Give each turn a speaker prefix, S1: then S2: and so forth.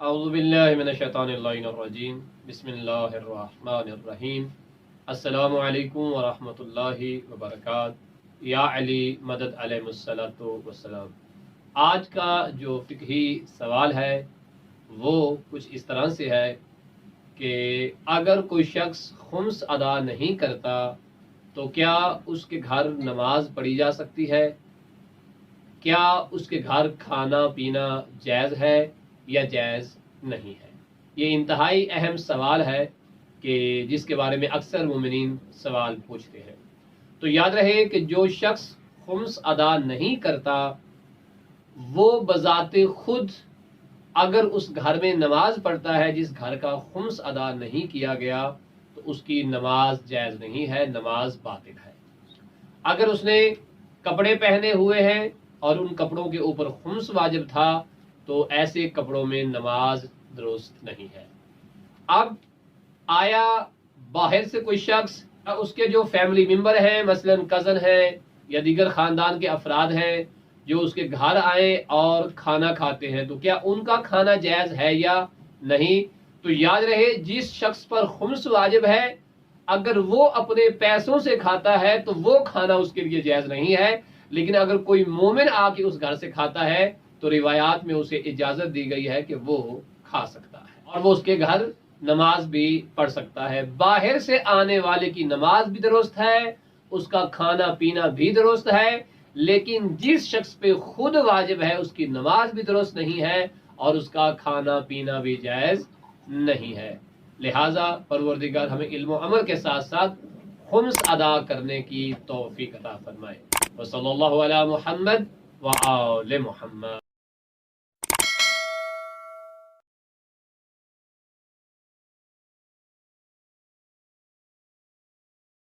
S1: اعوذ باللہ من الشیطان الرجیم بسم اللہ الرحمن الرحیم السلام علیکم ورحمۃ اللہ وبرکاتہ یا علی مدد علیہ الصلوۃ والسلام۔ آج کا جو فقہی سوال ہے وہ کچھ اس طرح سے ہے کہ اگر کوئی شخص خمس ادا نہیں کرتا تو کیا اس کے گھر نماز پڑھی جا سکتی ہے؟ کیا اس کے گھر کھانا پینا جائز ہے یا جائز نہیں ہے؟ یہ انتہائی اہم سوال ہے کہ جس کے بارے میں اکثر مومنین سوال پوچھتے ہیں۔ تو یاد رہے کہ جو شخص خمس ادا نہیں کرتا وہ بذات خود اگر اس گھر میں نماز پڑھتا ہے جس گھر کا خمس ادا نہیں کیا گیا تو اس کی نماز جائز نہیں ہے، نماز باطل ہے۔ اگر اس نے کپڑے پہنے ہوئے ہیں اور ان کپڑوں کے اوپر خمس واجب تھا تو ایسے کپڑوں میں نماز درست نہیں ہے۔ اب آیا باہر سے کوئی شخص اس کے جو فیملی ممبر ہیں مثلا کزن ہیں یا دیگر خاندان کے افراد ہیں جو اس کے گھر آئیں اور کھانا کھاتے ہیں تو کیا ان کا کھانا جائز ہے یا نہیں؟ تو یاد رہے جس شخص پر خمس واجب ہے اگر وہ اپنے پیسوں سے کھاتا ہے تو وہ کھانا اس کے لیے جائز نہیں ہے، لیکن اگر کوئی مومن آ کے اس گھر سے کھاتا ہے تو روایات میں اسے اجازت دی گئی ہے کہ وہ کھا سکتا ہے اور وہ اس کے گھر نماز بھی پڑھ سکتا ہے۔ باہر سے آنے والے کی نماز بھی درست ہے، اس کا کھانا پینا بھی درست ہے، لیکن جس شخص پہ خود واجب ہے اس کی نماز بھی درست نہیں ہے اور اس کا کھانا پینا بھی جائز نہیں ہے۔ لہٰذا پروردگار ہمیں علم و عمل کے ساتھ ساتھ خمس ادا کرنے کی توفیق عطا فرمائے۔ وصلی اللہ علی محمد وآل محمد۔